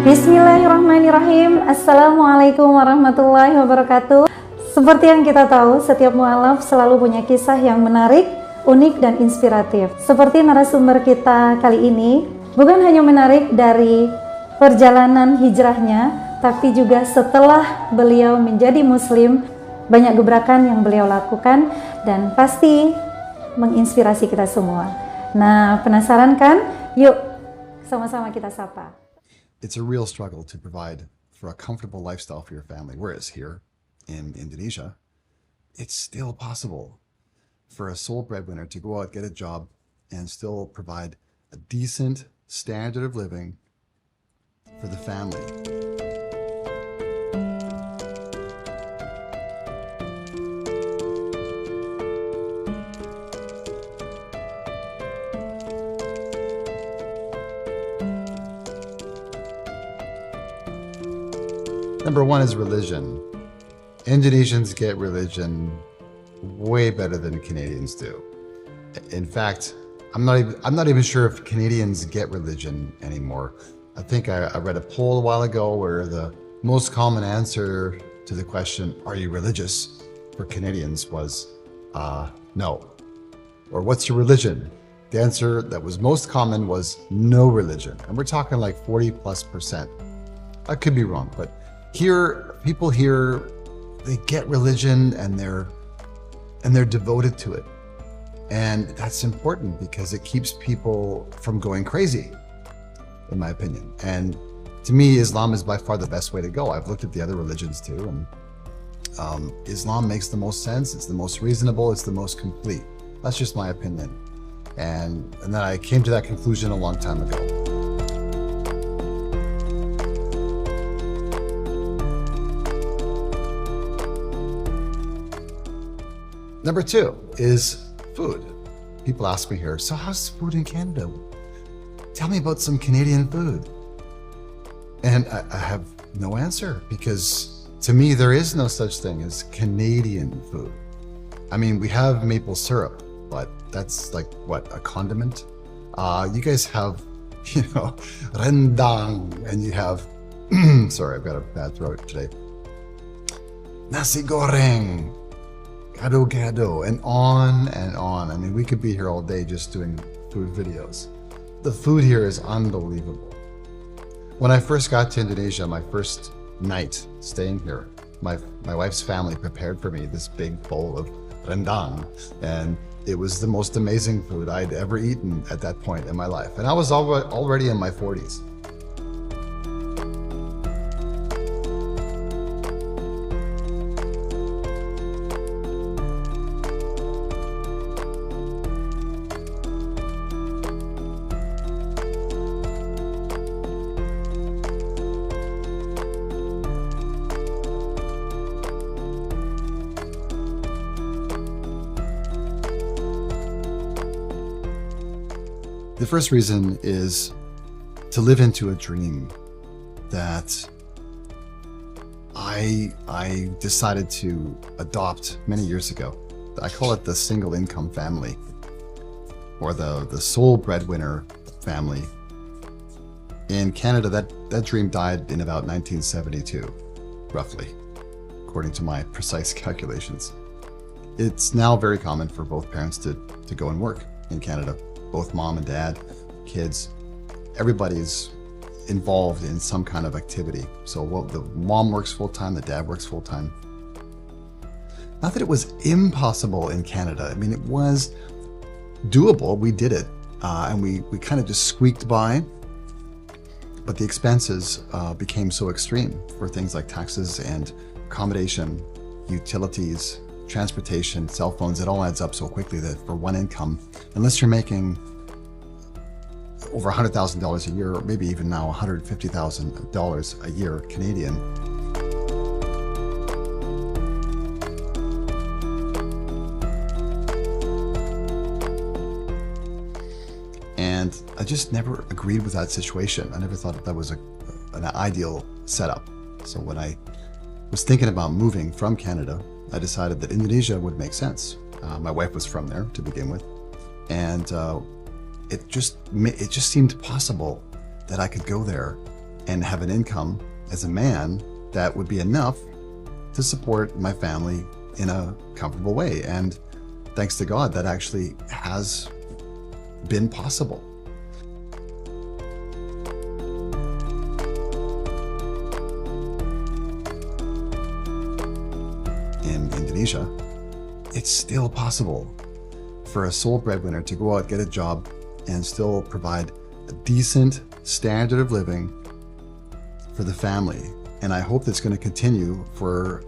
Bismillahirrahmanirrahim. Assalamualaikum warahmatullahi wabarakatuh. Seperti yang kita tahu, setiap mualaf selalu punya kisah yang menarik, unik, dan inspiratif. Seperti narasumber kita kali ini, bukan hanya menarik dari perjalanan hijrahnya, tapi juga setelah beliau menjadi muslim, banyak gebrakan yang beliau lakukan dan pasti menginspirasi kita semua. Nah, penasaran kan? Yuk, sama-sama kita sapa. It's a real struggle to provide for a comfortable lifestyle for your family. Whereas here in Indonesia, it's still possible for a sole breadwinner to go out, get a job, and still provide a decent standard of living for the family. Number one is religion. Indonesians get religion way better than Canadians do. In fact, I'm not even sure if Canadians get religion anymore. I think I read a poll a while ago where the most common answer to the question, "Are you religious?" for Canadians was no. Or what's your religion? The answer that was most common was no religion. And we're talking like 40+%. I could be wrong, but people here, they get religion and they're devoted to it. And that's important because it keeps people from going crazy, in my opinion. And to me, Islam is by far the best way to go. I've looked at the other religions too, and Islam makes the most sense. It's the most reasonable. It's the most complete. That's just my opinion. And then I came to that conclusion a long time ago. Number two is food. People ask me here, so how's food in Canada? Tell me about some Canadian food. And I have no answer because to me, there is no such thing as Canadian food. I mean, we have maple syrup, but that's like, what, a condiment? You guys have, rendang, and you have, sorry, I've got a bad throat today. Nasi goreng. Gado, and on and on. I mean, we could be here all day just doing food videos. The food here is unbelievable. When I first got to Indonesia, my first night staying here, my wife's family prepared for me this big bowl of rendang, and it was the most amazing food I'd ever eaten at that point in my life. And I was already in my 40s. The first reason is to live into a dream that I decided to adopt many years ago. I call it the single income family, or the sole breadwinner family. In Canada, that dream died in about 1972, roughly, according to my precise calculations. It's now very common for both parents to go and work in Canada. Both mom and dad, kids, everybody's involved in some kind of activity. So the mom works full-time, the dad works full-time. Not that it was impossible in Canada. I mean, it was doable. We did it, and we kind of just squeaked by. But the expenses became so extreme for things like taxes and accommodation, utilities, transportation, cell phones. It all adds up so quickly that for one income, unless you're making over $100,000 a year, or maybe even now $150,000 a year Canadian, and I just never agreed with that situation. I never thought that was an ideal setup. So when I was thinking about moving from Canada, I decided that Indonesia would make sense. My wife was from there to begin with, and it just seemed possible that I could go there and have an income as a man that would be enough to support my family in a comfortable way. And thanks to God, that actually has been possible. In Indonesia, it's still possible for a sole breadwinner to go out, get a job, and still provide a decent standard of living for the family. And I hope that's going to continue for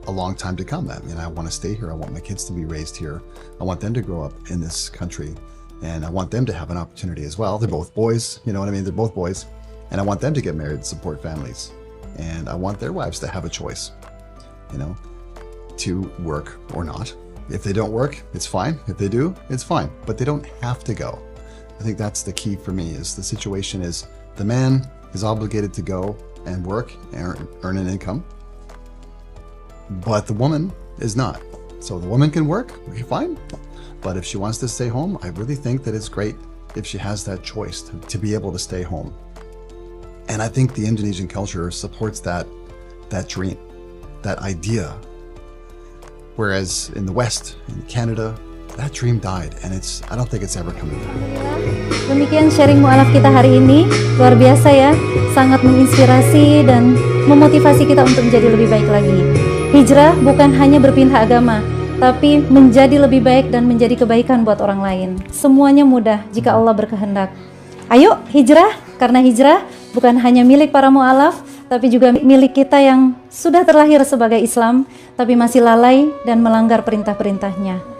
a long time to come. I mean, I want to stay here. I want my kids to be raised here. I want them to grow up in this country, and I want them to have an opportunity as well. They're both boys, you know what I mean? They're both boys, and I want them to get married and support families. And I want their wives to have a choice, you know, to work or not. If they don't work, it's fine. If they do, it's fine. But they don't have to go. I think that's the key for me. Is the situation is the man is obligated to go and work and earn an income, but the woman is not. So the woman can work, okay, fine. But if she wants to stay home, I really think that it's great if she has that choice to be able to stay home. And I think the Indonesian culture supports that dream, that idea. Whereas in the West, in Canada, that dream died, and I don't think it's ever coming back. Demikian sharing mualaf kita hari ini, luar biasa ya, sangat menginspirasi dan memotivasi kita untuk menjadi lebih baik lagi. Hijrah bukan hanya berpindah agama, tapi menjadi lebih baik dan menjadi kebaikan buat orang lain. Semuanya mudah jika Allah berkehendak. Ayo hijrah, karena hijrah bukan hanya milik para mualaf, tapi juga milik kita yang sudah terlahir sebagai Islam, tapi masih lalai dan melanggar perintah-perintahnya.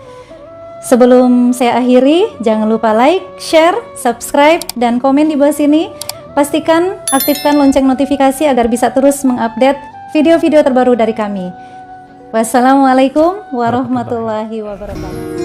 Sebelum saya akhiri, jangan lupa like, share, subscribe, dan komen di bawah sini. Pastikan aktifkan lonceng notifikasi agar bisa terus mengupdate video-video terbaru dari kami. Wassalamualaikum warahmatullahi wabarakatuh.